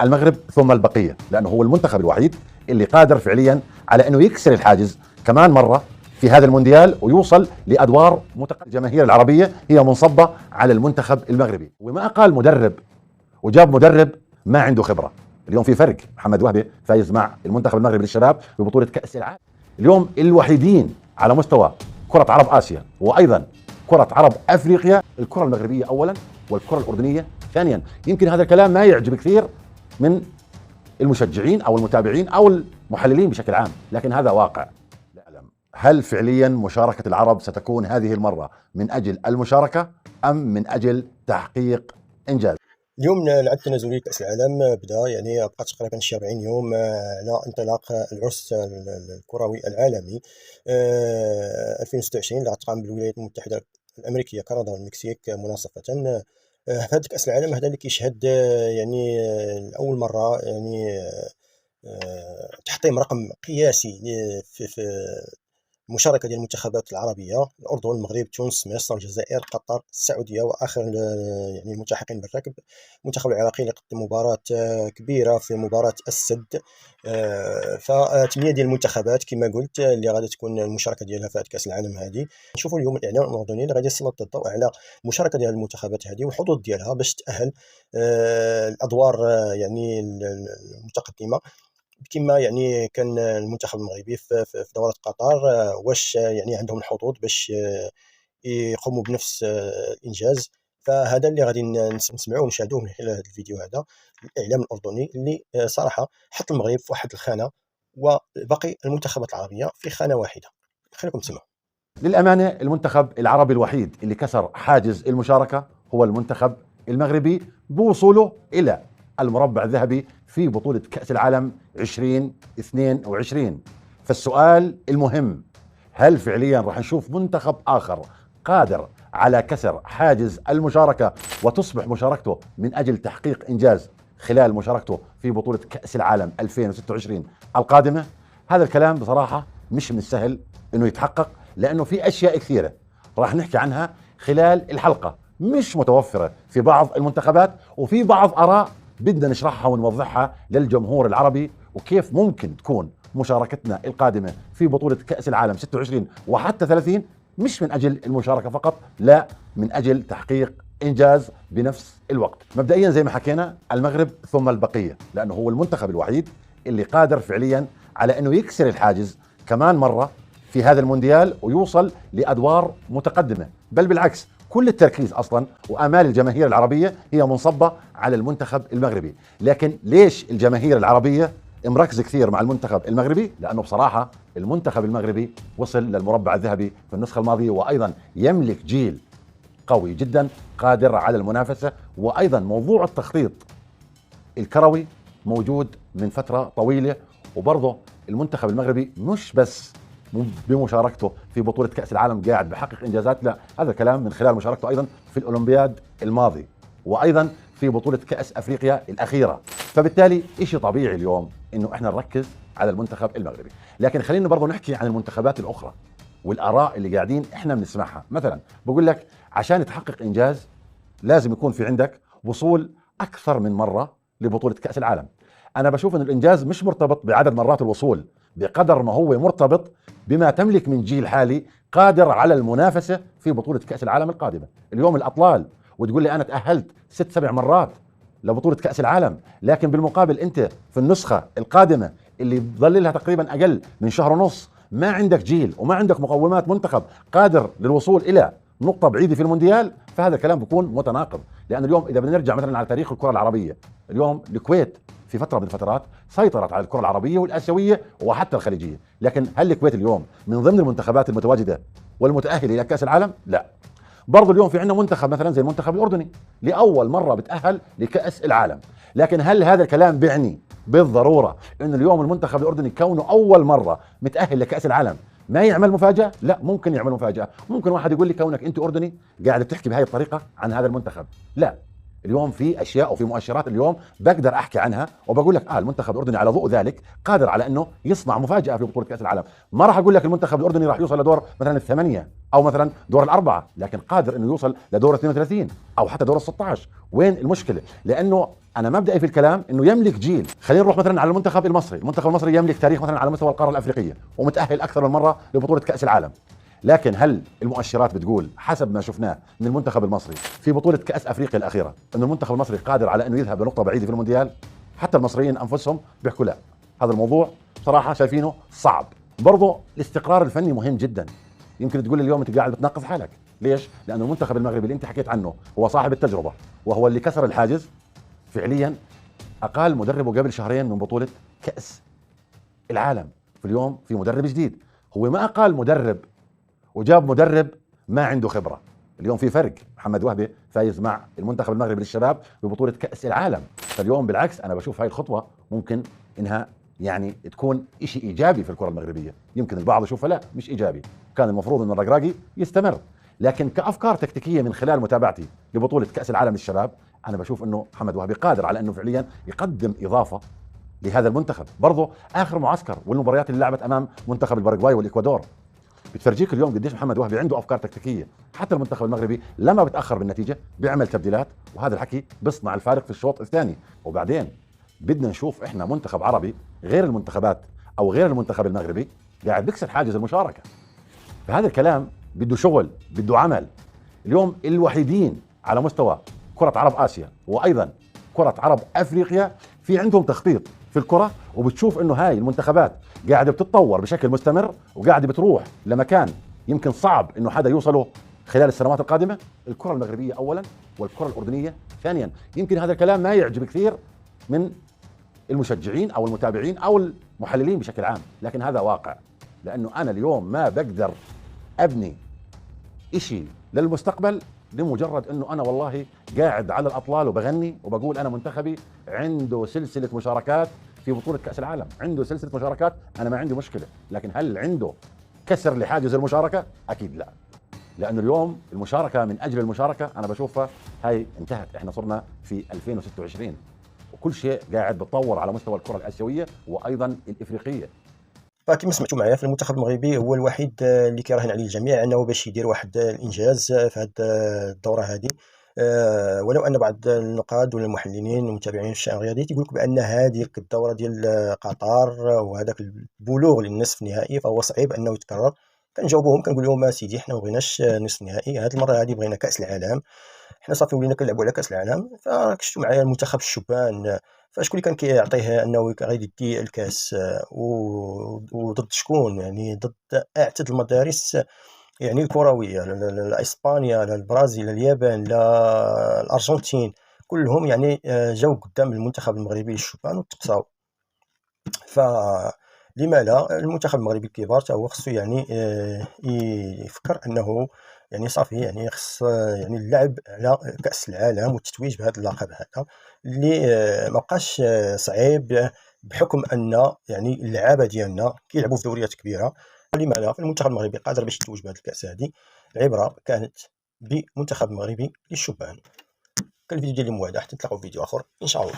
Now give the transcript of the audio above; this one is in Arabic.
المغرب ثم البقية، لأنه هو المنتخب الوحيد اللي قادر فعليا على أنه يكسر الحاجز كمان مرة في هذا المونديال ويوصل لأدوار متقدمة. الجماهير العربية هي منصبة على المنتخب المغربي، وما قال مدرب وجاب مدرب ما عنده خبرة. اليوم في فرق، محمد وهبي فايز مع المنتخب المغربي للشباب في بطولة كأس العالم. اليوم الوحيدين على مستوى كرة عرب آسيا وأيضا كرة عرب أفريقيا، الكرة المغربية أولا والكرة الأردنية ثانيا. يمكن هذا الكلام ما يعجب كثير من المشجعين أو المتابعين أو المحللين بشكل عام، لكن هذا واقع. هل فعليا مشاركة العرب ستكون هذه المرة من أجل المشاركة أم من أجل تحقيق إنجاز؟ اليوم العد التنازلي لكأس العالم بدا، يعني بقى تقريبا شي 40 يوم على انطلاق العرس الكروي العالمي 2026 اللي غتقام بالولايات المتحدة الأمريكية، كندا والمكسيك مناصفة. في هذا كأس العالم هذا اللي كيشهد يعني لأول مرة يعني تحطيم رقم قياسي في المشاركة ديال المنتخبات العربية: الأردن، المغرب، تونس، مصر، الجزائر، قطر، السعودية، وآخر يعني الملتحقين بالركب المنتخب العراقي اللي قدم مباراة كبيرة في مباراة السد. ف8 ديال المنتخبات كما قلت اللي غادي تكون المشاركة ديالها في هذه كأس العالم هذه. نشوفوا اليوم الإعلام الأردني اللي غادي يسلط الضوء على المشاركة ديال المنتخبات هذه والحظوظ ديالها باش تأهل الأدوار يعني المتقدمة، كما يعني كان المنتخب المغربي في دورة قطر. واش يعني عندهم الحظوظ باش يقوموا بنفس الإنجاز؟ فهذا اللي غادي نسمعوه ونشاهدوه من خلال هذا الفيديو هذا، الإعلام الأردني اللي صراحة حط المغرب في واحد الخانة وباقي المنتخبات العربية في خانة واحدة. خليكم تسمعوا. للأمانة المنتخب العربي الوحيد اللي كسر حاجز المشاركة هو المنتخب المغربي بوصوله إلى المربع الذهبي في بطولة كأس العالم 2022. فالسؤال المهم: هل فعليا راح نشوف منتخب آخر قادر على كسر حاجز المشاركة وتصبح مشاركته من أجل تحقيق إنجاز خلال مشاركته في بطولة كأس العالم 2026 القادمة؟ هذا الكلام بصراحة مش من السهل إنه يتحقق، لأنه في أشياء كثيرة راح نحكي عنها خلال الحلقة مش متوفرة في بعض المنتخبات، وفي بعض آراء بدنا نشرحها ونوضحها للجمهور العربي، وكيف ممكن تكون مشاركتنا القادمة في بطولة كأس العالم 26 وحتى 30 مش من أجل المشاركة فقط، لا، من أجل تحقيق إنجاز بنفس الوقت. مبدئيا زي ما حكينا المغرب ثم البقية، لأنه هو المنتخب الوحيد اللي قادر فعليا على أنه يكسر الحاجز كمان مرة في هذا المونديال ويوصل لأدوار متقدمة. بل بالعكس، كل التركيز أصلا وآمال الجماهير العربية هي منصبة على المنتخب المغربي. لكن ليش الجماهير العربية مركزة كثير مع المنتخب المغربي؟ لأنه بصراحة المنتخب المغربي وصل للمربع الذهبي في النسخة الماضية، وأيضا يملك جيل قوي جدا قادر على المنافسة، وأيضا موضوع التخطيط الكروي موجود من فترة طويلة. وبرضه المنتخب المغربي مش بس بمشاركته في بطولة كأس العالم قاعد بحقق إنجازات، لا، هذا الكلام من خلال مشاركته أيضا في الأولمبياد الماضي وأيضا في بطولة كأس أفريقيا الأخيرة. فبالتالي إشي طبيعي اليوم إنه إحنا نركز على المنتخب المغربي. لكن خلينا برضو نحكي عن المنتخبات الأخرى والآراء اللي قاعدين إحنا بنسمعها. مثلا بقول لك عشان تحقق إنجاز لازم يكون في عندك وصول أكثر من مرة لبطولة كأس العالم. أنا بشوف إن الإنجاز مش مرتبط بعدد مرات الوصول بقدر ما هو مرتبط بما تملك من جيل حالي قادر على المنافسة في بطولة كأس العالم القادمة. اليوم الأطلال وتقول لي أنا تأهلت 6-7 مرات لبطولة كأس العالم، لكن بالمقابل أنت في النسخة القادمة اللي بظل لها تقريبا أقل من شهر ونص ما عندك جيل وما عندك مقومات منتخب قادر للوصول إلى نقطة بعيدة في المونديال. فهذا الكلام بيكون متناقض. لأن اليوم إذا بدنا نرجع مثلا على تاريخ الكرة العربية، اليوم الكويت في فترة من الفترات سيطرت على الكرة العربية والآسيوية وحتى الخليجية، لكن هل الكويت اليوم من ضمن المنتخبات المتواجدة والمتأهلة إلى كأس العالم؟ لا. برضو اليوم في عندنا منتخب مثلا زي المنتخب الأردني لأول مرة بتأهل لكأس العالم، لكن هل هذا الكلام بيعني بالضرورة إن اليوم المنتخب الأردني كونه أول مرة متأهل لكأس العالم ما يعمل مفاجأة؟ لا، ممكن يعمل مفاجأة. ممكن واحد يقول لي كونك أنت أردني قاعد بتحكي بهاي الطريقة عن هذا المنتخب، لا، اليوم في اشياء وفي مؤشرات اليوم بقدر احكي عنها وبقول لك المنتخب الاردني على ضوء ذلك قادر على انه يصنع مفاجاه في بطوله كاس العالم. ما راح اقول لك المنتخب الاردني راح يوصل لدور مثلا الثمانيه او مثلا دور الاربعه، لكن قادر انه يوصل لدور 32 او حتى دور ال 16. وين المشكله؟ لانه انا مبدئي في الكلام انه يملك جيل. خلينا نروح مثلا على المنتخب المصري. المنتخب المصري يملك تاريخ مثلا على مستوى القاره الافريقيه ومتاهل اكثر من مره لبطوله كاس العالم. لكن هل المؤشرات بتقول حسب ما شفناه من المنتخب المصري في بطولة كأس أفريقيا الأخيرة أن المنتخب المصري قادر على أنه يذهب لنقطة بعيدة في المونديال؟ حتى المصريين أنفسهم بيحكوا لا، هذا الموضوع صراحة شايفينه صعب. برضو الاستقرار الفني مهم جدا. يمكن تقول اليوم أنت قاعد بتناقض حالك، ليش؟ لأنه المنتخب المغربي اللي أنت حكيت عنه هو صاحب التجربة وهو اللي كسر الحاجز. فعليا أقال مدربه قبل شهرين من بطولة كأس العالم، في اليوم في مدرب جديد. هو ما أقال مدرب وجاب مدرب ما عنده خبرة. اليوم في فرق. محمد وهبي فايز مع المنتخب المغربي للشباب ببطولة كأس العالم. فاليوم بالعكس أنا بشوف هاي الخطوة ممكن إنها يعني تكون إشي إيجابي في الكرة المغربية. يمكن البعض يشوفها لا مش إيجابي، كان المفروض إن الرقراقي يستمر. لكن كأفكار تكتيكية من خلال متابعتي لبطولة كأس العالم للشباب أنا بشوف إنه محمد وهبي قادر على إنه فعليا يقدم إضافة لهذا المنتخب. برضه آخر معسكر والمباريات اللي لعبت أمام منتخب الباراغواي والإكوادور بتفرجيك اليوم قديش محمد وهبي عنده افكار تكتيكيه. حتى المنتخب المغربي لما بتاخر بالنتيجه بيعمل تبديلات، وهذا الحكي بيصنع الفارق في الشوط الثاني. وبعدين بدنا نشوف احنا منتخب عربي غير المنتخبات او غير المنتخب المغربي قاعد بيكسر حاجز المشاركه. فهذا الكلام بده شغل، بده عمل. اليوم الوحيدين على مستوى كره عرب اسيا وايضا كره عرب افريقيا في عندهم تخطيط في الكره، وبتشوف انه هاي المنتخبات قاعده بتتطور بشكل مستمر وقاعده بتروح لمكان يمكن صعب انه حدا يوصله خلال السنوات القادمه. الكره المغربيه اولا والكره الاردنيه ثانيا. يمكن هذا الكلام ما يعجب كثير من المشجعين او المتابعين او المحللين بشكل عام، لكن هذا واقع. لانه انا اليوم ما بقدر ابني اشي للمستقبل لمجرد انه انا والله قاعد على الاطلال وبغني وبقول انا منتخبي عنده سلسله مشاركات في بطوله كاس العالم، عنده سلسله مشاركات، انا ما عندي مشكله. لكن هل عنده كسر لحاجز المشاركه؟ اكيد لا. لانه اليوم المشاركه من اجل المشاركه انا بشوفها هاي انتهت. احنا صرنا في 2026 وكل شيء قاعد بتطور على مستوى الكره الاسيويه وايضا الافريقيه. فكما سمعتوا معايا في المنتخب المغربي هو الوحيد اللي كيراهن عليه الجميع انه باش يدير واحد الانجاز في هذه الدوره هذه. ولو ان بعض النقاد ولا المحللين والمتابعين في الشان الرياضي تيقول لك بان هذه الدوره ديال قطر وهذاك البلوغ للنصف النهائي فهو صعيب انه يتكرر. كنجاوبوهم كنقول لهم سيدي حنا ما بغيناش نصف النهائي، هذه المره هذه بغينا كاس العالم. حنا صافي ولينا كنلعبوا على كاس العالم. فراك شفتوا معايا المنتخب الشبان فشكون اللي كان كيعطيه انه غادي يدي الكاس وضد شكون؟ يعني ضد اعتد المدارس يعني الكرويه، اسبانيا، البرازيل، اليابان، الارجنتين، كلهم يعني جاو قدام المنتخب المغربي الشبان وتقصاو. فلما لا المنتخب المغربي الكبار تا هو خصو يعني يفكر انه يعني صافي يعني خص يعني اللعب على كأس العالم والتتويج بهذا اللقب هذا اللي ما بقاش صعيب بحكم ان يعني اللعابه ديالنا كيلعبوا في دوريات كبيره. لما لا المنتخب المغربي قادر باش يتوج بهذه الكأس هذه. العبره كانت بمنتخب المغربي للشبان. كان الفيديو ديالي موعد حتى نتلاقاو في فيديو اخر ان شاء الله.